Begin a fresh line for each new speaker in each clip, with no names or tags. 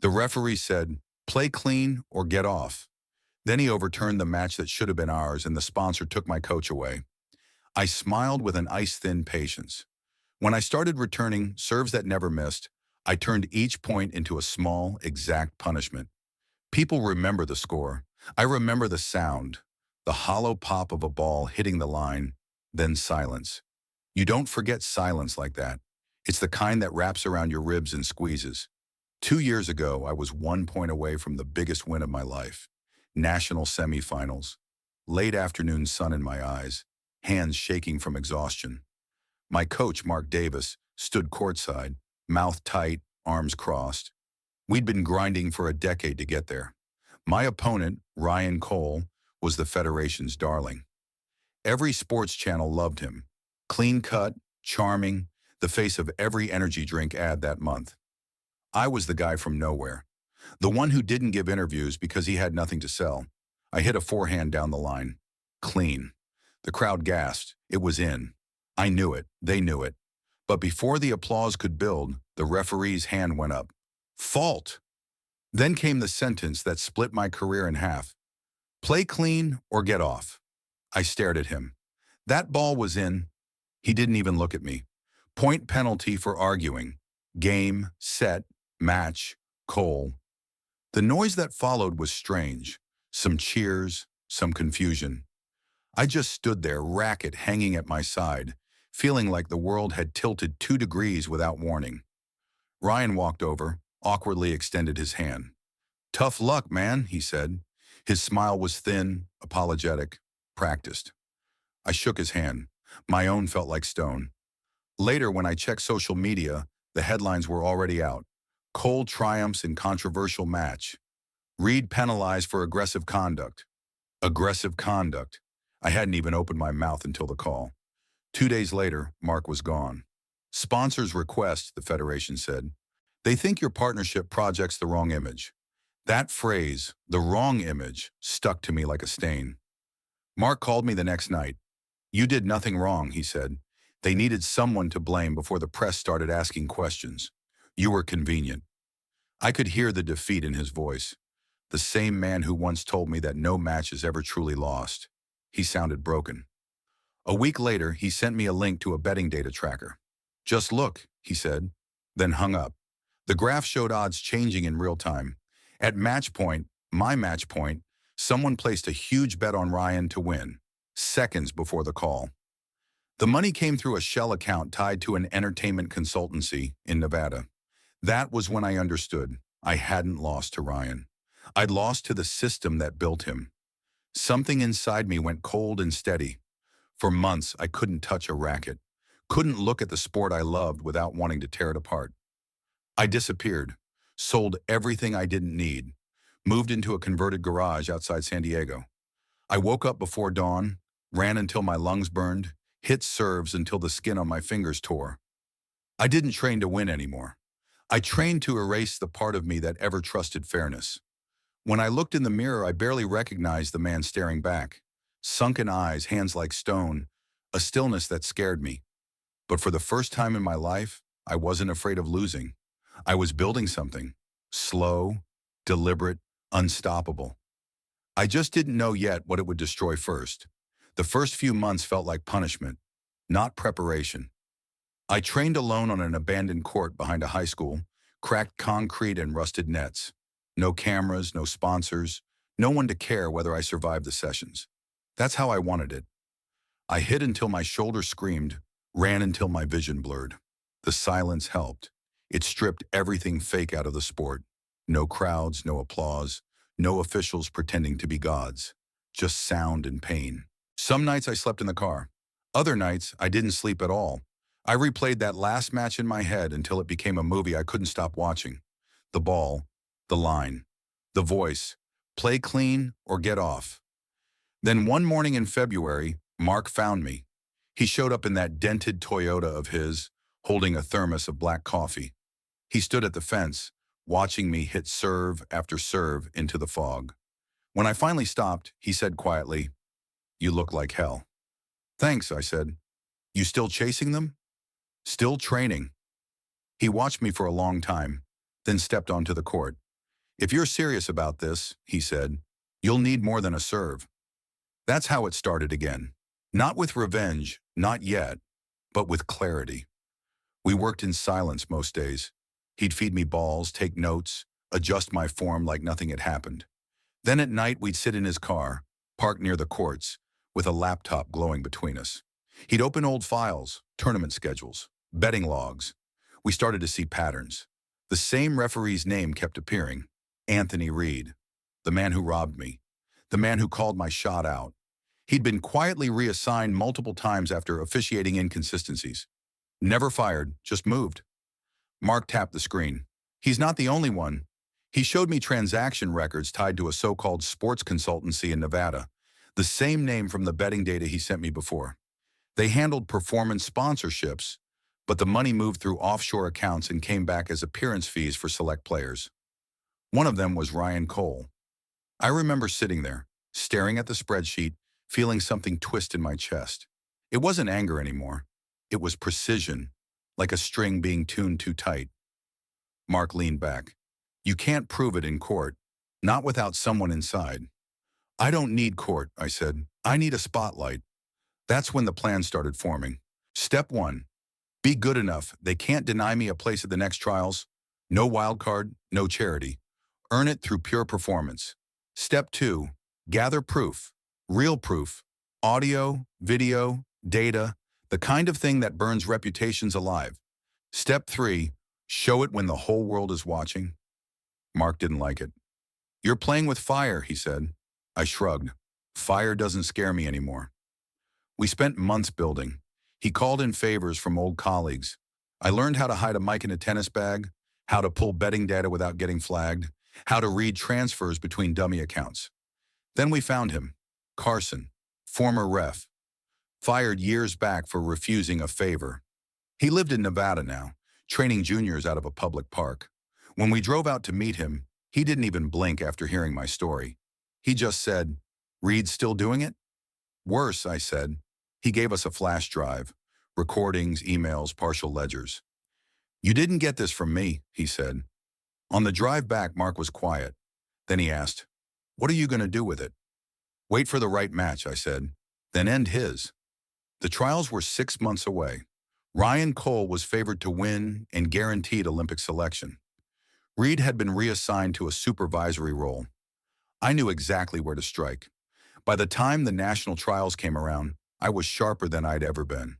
The referee said, "Play clean or get off." Then he overturned the match that should have been ours, and the sponsor took my coach away. I smiled with an ice-thin patience. When I started returning serves that never missed, I turned each point into a small, exact punishment. People remember the score. I remember the sound, the hollow pop of a ball hitting the line, then silence. You don't forget silence like that. It's the kind that wraps around your ribs and squeezes. 2 years ago, I was 1 point away from the biggest win of my life. National semifinals. Late afternoon sun in my eyes, hands shaking from exhaustion. My coach, Mark Davis, stood courtside, mouth tight, arms crossed. We'd been grinding for a decade to get there. My opponent, Ryan Cole, was the Federation's darling. Every sports channel loved him. Clean cut, charming, the face of every energy drink ad that month. I was the guy from nowhere. The one who didn't give interviews because he had nothing to sell. I hit a forehand down the line. Clean. The crowd gasped. It was in. I knew it. They knew it. But before the applause could build, the referee's hand went up. Fault! Then came the sentence that split my career in half. Play clean or get off. I stared at him. That ball was in. He didn't even look at me. Point penalty for arguing. Game, set, match, Cole. The noise that followed was strange. Some cheers, some confusion. I just stood there, racket hanging at my side, feeling like the world had tilted 2 degrees without warning. Ryan walked over, awkwardly extended his hand. "Tough luck, man," he said. His smile was thin, apologetic, practiced. I shook his hand. My own felt like stone. Later, when I checked social media, the headlines were already out. Cole triumphs in controversial match. Reed penalized for aggressive conduct. Aggressive conduct. I hadn't even opened my mouth until the call. 2 days later, Mark was gone. Sponsors request, the Federation said. They think your partnership projects the wrong image. That phrase, the wrong image, stuck to me like a stain. Mark called me the next night. "You did nothing wrong," he said. "They needed someone to blame before the press started asking questions. You were convenient." I could hear the defeat in his voice. The same man who once told me that no match is ever truly lost. He sounded broken. A week later, he sent me a link to a betting data tracker. "Just look," he said, then hung up. The graph showed odds changing in real time. At match point, my match point, someone placed a huge bet on Ryan to win, seconds before the call. The money came through a shell account tied to an entertainment consultancy in Nevada. That was when I understood I hadn't lost to Ryan. I'd lost to the system that built him. Something inside me went cold and steady. For months, I couldn't touch a racket, couldn't look at the sport I loved without wanting to tear it apart. I disappeared, sold everything I didn't need, moved into a converted garage outside San Diego. I woke up before dawn, ran until my lungs burned, hit serves until the skin on my fingers tore. I didn't train to win anymore. I trained to erase the part of me that ever trusted fairness. When I looked in the mirror, I barely recognized the man staring back. Sunken eyes, hands like stone, a stillness that scared me. But for the first time in my life, I wasn't afraid of losing. I was building something. Slow, deliberate, unstoppable. I just didn't know yet what it would destroy first. The first few months felt like punishment, not preparation. I trained alone on an abandoned court behind a high school, cracked concrete and rusted nets. No cameras, no sponsors, no one to care whether I survived the sessions. That's how I wanted it. I hit until my shoulder screamed, ran until my vision blurred. The silence helped. It stripped everything fake out of the sport. No crowds, no applause, no officials pretending to be gods. Just sound and pain. Some nights I slept in the car. Other nights I didn't sleep at all. I replayed that last match in my head until it became a movie I couldn't stop watching. The ball, the line, the voice, play clean or get off. Then one morning in February, Mark found me. He showed up in that dented Toyota of his, holding a thermos of black coffee. He stood at the fence, watching me hit serve after serve into the fog. When I finally stopped, he said quietly, "You look like hell." "Thanks," I said. "You still chasing them?" "Still training." He watched me for a long time, then stepped onto the court. "If you're serious about this," he said, "you'll need more than a serve." That's how it started again. Not with revenge, not yet, but with clarity. We worked in silence most days. He'd feed me balls, take notes, adjust my form like nothing had happened. Then at night, we'd sit in his car, parked near the courts, with a laptop glowing between us. He'd open old files, tournament schedules, betting logs. We started to see patterns. The same referee's name kept appearing: Anthony Reed, the man who robbed me, the man who called my shot out. He'd been quietly reassigned multiple times after officiating inconsistencies. Never fired, just moved. Mark tapped the screen. "He's not the only one." He showed me transaction records tied to a so-called sports consultancy in Nevada, the same name from the betting data he sent me before. They handled performance sponsorships, but the money moved through offshore accounts and came back as appearance fees for select players. One of them was Ryan Cole. I remember sitting there, staring at the spreadsheet, feeling something twist in my chest. It wasn't anger anymore. It was precision, like a string being tuned too tight. Mark leaned back. "You can't prove it in court, not without someone inside." "I don't need court," I said. "I need a spotlight." That's when the plan started forming. Step 1, be good enough. They can't deny me a place at the next trials. No wild card, no charity. Earn it through pure performance. Step 2, gather proof, real proof, audio, video, data, the kind of thing that burns reputations alive. Step 3, show it when the whole world is watching. Mark didn't like it. "You're playing with fire," he said. I shrugged. Fire doesn't scare me anymore. We spent months building. He called in favors from old colleagues. I learned how to hide a mic in a tennis bag, how to pull betting data without getting flagged, how to read transfers between dummy accounts. Then we found him, Carson, former ref, fired years back for refusing a favor. He lived in Nevada now, training juniors out of a public park. When we drove out to meet him, he didn't even blink after hearing my story. He just said, "Reed's still doing it?" "Worse," I said. He gave us a flash drive, recordings, emails, partial ledgers. "You didn't get this from me," he said. On the drive back, Mark was quiet. Then he asked, "What are you going to do with it?" "Wait for the right match," I said. "Then end his." The trials were 6 months away. Ryan Cole was favored to win and guaranteed Olympic selection. Reed had been reassigned to a supervisory role. I knew exactly where to strike. By the time the national trials came around, I was sharper than I'd ever been.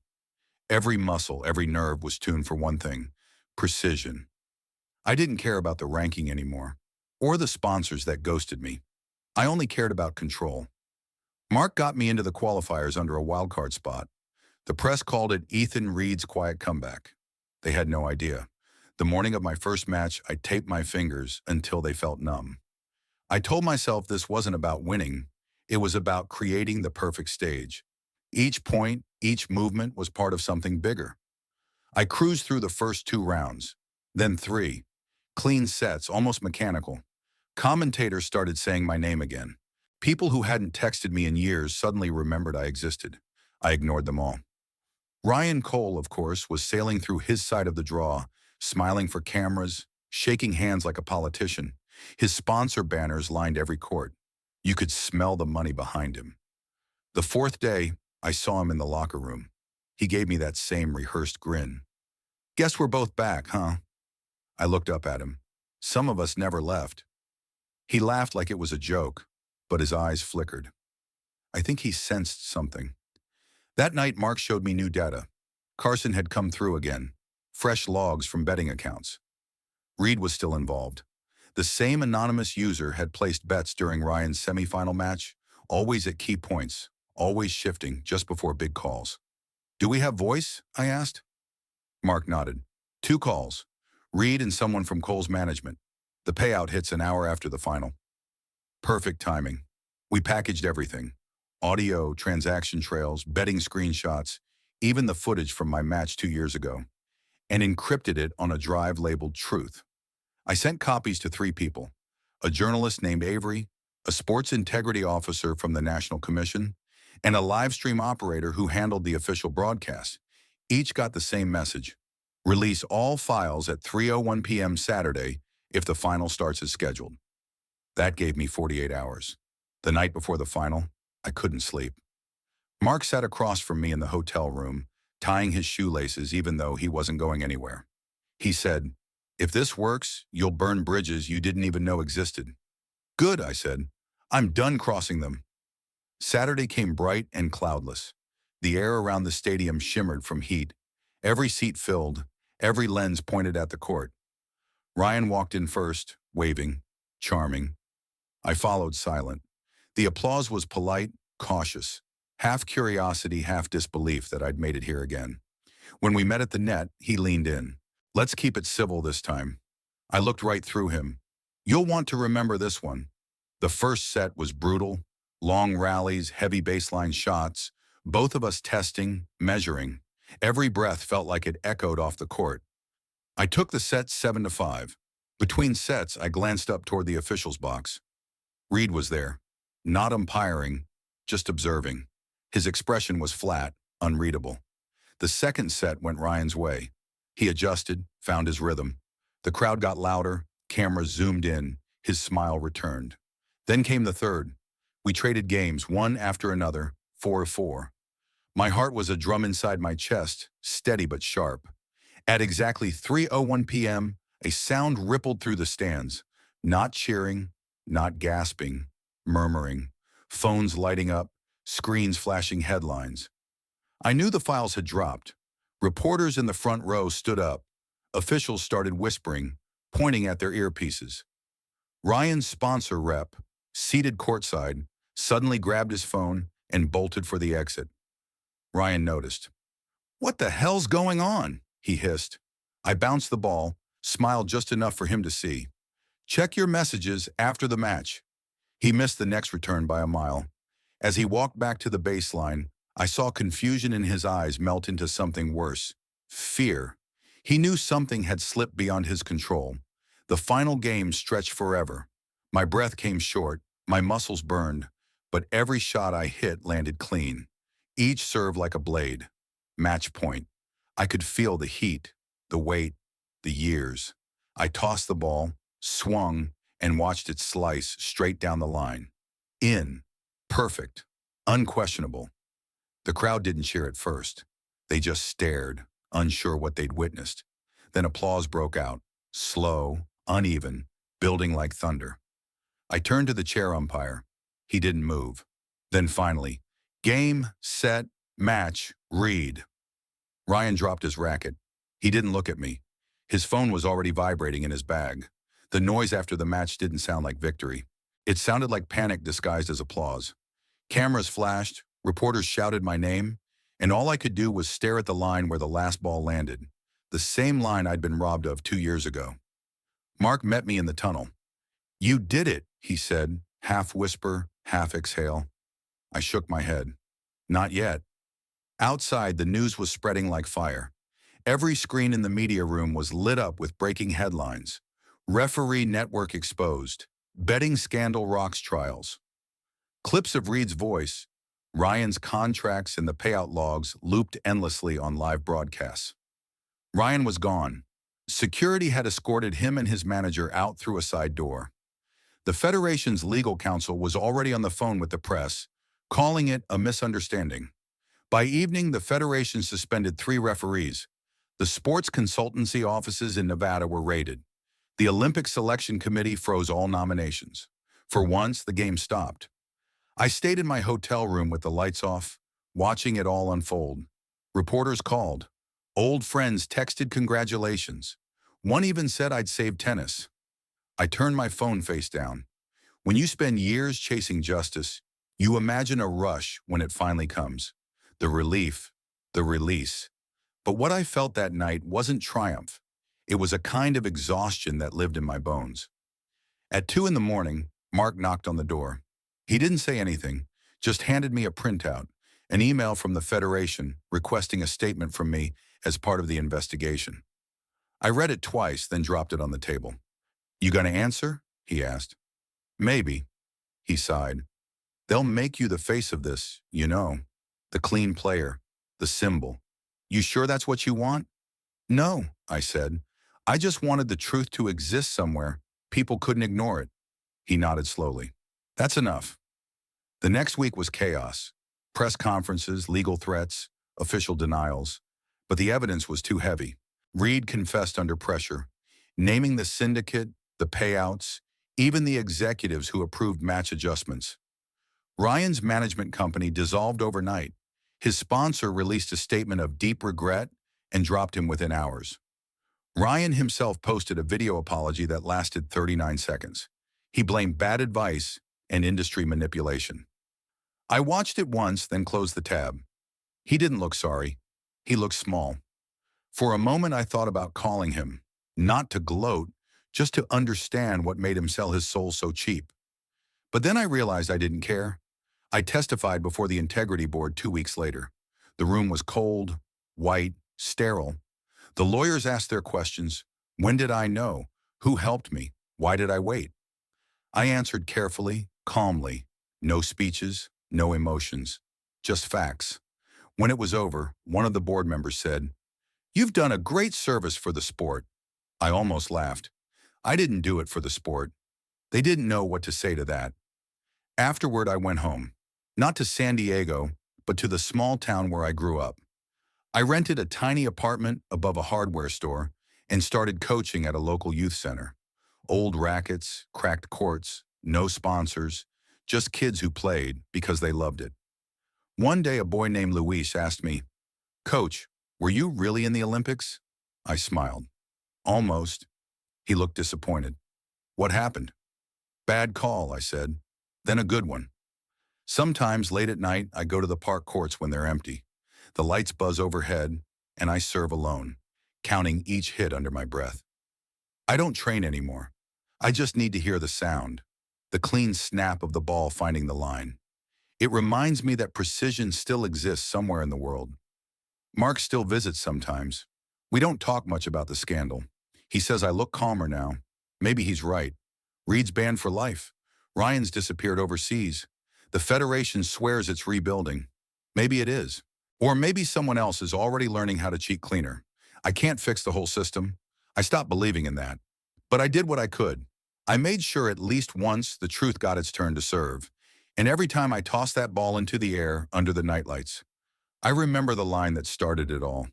Every muscle, every nerve was tuned for one thing: precision. I didn't care about the ranking anymore, or the sponsors that ghosted me. I only cared about control. Mark got me into the qualifiers under a wildcard spot. The press called it Ethan Reed's quiet comeback. They had no idea. The morning of my first match, I taped my fingers until they felt numb. I told myself this wasn't about winning. It was about creating the perfect stage. Each point, each movement was part of something bigger. I cruised through the first 2 rounds, then 3. Clean sets, almost mechanical. Commentators started saying my name again. People who hadn't texted me in years suddenly remembered I existed. I ignored them all. Ryan Cole, of course, was sailing through his side of the draw, smiling for cameras, shaking hands like a politician. His sponsor banners lined every court. You could smell the money behind him. The 4th day, I saw him in the locker room. He gave me that same rehearsed grin. "Guess we're both back, huh?" I looked up at him. "Some of us never left." He laughed like it was a joke, but his eyes flickered. I think he sensed something. That night, Mark showed me new data. Carson had come through again. Fresh logs from betting accounts. Reed was still involved. The same anonymous user had placed bets during Ryan's semifinal match, always at key points, always shifting just before big calls. "Do we have voice?" I asked. Mark nodded. 2 calls. Reed and someone from Cole's management. The payout hits an hour after the final. Perfect timing. We packaged everything. Audio, transaction trails, betting screenshots, even the footage from my match 2 years ago, and encrypted it on a drive labeled Truth. I sent copies to 3 people: a journalist named Avery, a sports integrity officer from the National Commission, and a live stream operator who handled the official broadcast. Each got the same message: release all files at 3:01 p.m. Saturday, if the final starts as scheduled. That gave me 48 hours. The night before the final, I couldn't sleep. Mark sat across from me in the hotel room, tying his shoelaces even though he wasn't going anywhere. He said, "If this works, you'll burn bridges you didn't even know existed." "Good," I said. "I'm done crossing them." Saturday came bright and cloudless. The air around the stadium shimmered from heat. Every seat filled, every lens pointed at the court. Ryan walked in first, waving, charming. I followed silent. The applause was polite, cautious, half curiosity, half disbelief that I'd made it here again. When we met at the net, he leaned in. "Let's keep it civil this time." I looked right through him. "You'll want to remember this one." The first set was brutal, long rallies, heavy baseline shots, both of us testing, measuring. Every breath felt like it echoed off the court. I took the set 7-5. Between sets, I glanced up toward the officials' box. Reed was there, not umpiring, just observing. His expression was flat, unreadable. The second set went Ryan's way. He adjusted, found his rhythm. The crowd got louder, cameras zoomed in, his smile returned. Then came the third. We traded games, one after another, 4-4. My heart was a drum inside my chest, steady but sharp. At exactly 3:01 p.m., a sound rippled through the stands. Not cheering, not gasping, murmuring. Phones lighting up, screens flashing headlines. I knew the files had dropped. Reporters in the front row stood up. Officials started whispering, pointing at their earpieces. Ryan's sponsor rep, seated courtside, suddenly grabbed his phone and bolted for the exit. Ryan noticed. "What the hell's going on?" he hissed. I bounced the ball, smiled just enough for him to see. "Check your messages after the match." He missed the next return by a mile. As he walked back to the baseline, I saw confusion in his eyes melt into something worse. Fear. He knew something had slipped beyond his control. The final game stretched forever. My breath came short, my muscles burned, but every shot I hit landed clean. Each served like a blade. Match point. I could feel the heat, the weight, the years. I tossed the ball, swung, and watched it slice straight down the line. In. Perfect. Unquestionable. The crowd didn't cheer at first. They just stared, unsure what they'd witnessed. Then applause broke out, slow, uneven, building like thunder. I turned to the chair umpire. He didn't move. Then finally, game, set, match, Reed. Ryan dropped his racket. He didn't look at me. His phone was already vibrating in his bag. The noise after the match didn't sound like victory. It sounded like panic disguised as applause. Cameras flashed, reporters shouted my name, and all I could do was stare at the line where the last ball landed, the same line I'd been robbed of 2 years ago. Mark met me in the tunnel. "You did it," he said, half whisper, half exhale. I shook my head. "Not yet." Outside, the news was spreading like fire. Every screen in the media room was lit up with breaking headlines. Referee network exposed. Betting scandal rocks trials. Clips of Reed's voice, Ryan's contracts, and the payout logs looped endlessly on live broadcasts. Ryan was gone. Security had escorted him and his manager out through a side door. The Federation's legal counsel was already on the phone with the press, calling it a misunderstanding. By evening, the Federation suspended 3 referees. The sports consultancy offices in Nevada were raided. The Olympic Selection Committee froze all nominations. For once, the game stopped. I stayed in my hotel room with the lights off, watching it all unfold. Reporters called. Old friends texted congratulations. One even said I'd saved tennis. I turned my phone face down. When you spend years chasing justice, you imagine a rush when it finally comes. The relief, the release. But what I felt that night wasn't triumph. It was a kind of exhaustion that lived in my bones. At 2 in the morning, Mark knocked on the door. He didn't say anything, just handed me a printout, an email from the Federation requesting a statement from me as part of the investigation. I read it twice, then dropped it on the table. "You gonna answer?" he asked. "Maybe," he sighed. "They'll make you the face of this, you know. The clean player, the symbol. You sure that's what you want?" "No," I said. I just wanted the truth to exist somewhere. People couldn't ignore it. He nodded slowly. That's enough. The next week was chaos. Press conferences, legal threats, official denials. But the evidence was too heavy. Reed confessed under pressure, naming the syndicate, the payouts, even the executives who approved match adjustments. Ryan's management company dissolved overnight. His sponsor released a statement of deep regret and dropped him within hours. Ryan himself posted a video apology that lasted 39 seconds. He blamed bad advice and industry manipulation. I watched it once, then closed the tab. He didn't look sorry. He looked small. For a moment, I thought about calling him, not to gloat, just to understand what made him sell his soul so cheap. But then I realized I didn't care. I testified before the Integrity Board 2 weeks later. The room was cold, white, sterile. The lawyers asked their questions. When did I know? Who helped me? Why did I wait? I answered carefully, calmly. No speeches, no emotions, just facts. When it was over, one of the board members said, "You've done a great service for the sport." I almost laughed. I didn't do it for the sport. They didn't know what to say to that. Afterward, I went home. Not to San Diego, but to the small town where I grew up. I rented a tiny apartment above a hardware store and started coaching at a local youth center. Old rackets, cracked courts, no sponsors, just kids who played because they loved it. One day, a boy named Luis asked me, "Coach, were you really in the Olympics?" I smiled. "Almost." He looked disappointed. "What happened?" "Bad call," I said. "Then a good one." Sometimes late at night, I go to the park courts when they're empty. The lights buzz overhead, and I serve alone, counting each hit under my breath. I don't train anymore. I just need to hear the sound, the clean snap of the ball finding the line. It reminds me that precision still exists somewhere in the world. Mark still visits sometimes. We don't talk much about the scandal. He says I look calmer now. Maybe he's right. Reed's banned for life. Ryan's disappeared overseas. The Federation swears it's rebuilding. Maybe it is. Or maybe someone else is already learning how to cheat cleaner. I can't fix the whole system. I stopped believing in that. But I did what I could. I made sure at least once the truth got its turn to serve. And every time I tossed that ball into the air under the nightlights, I remember the line that started it all.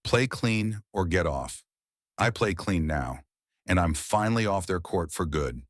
Play clean or get off. I play clean now, and I'm finally off their court for good.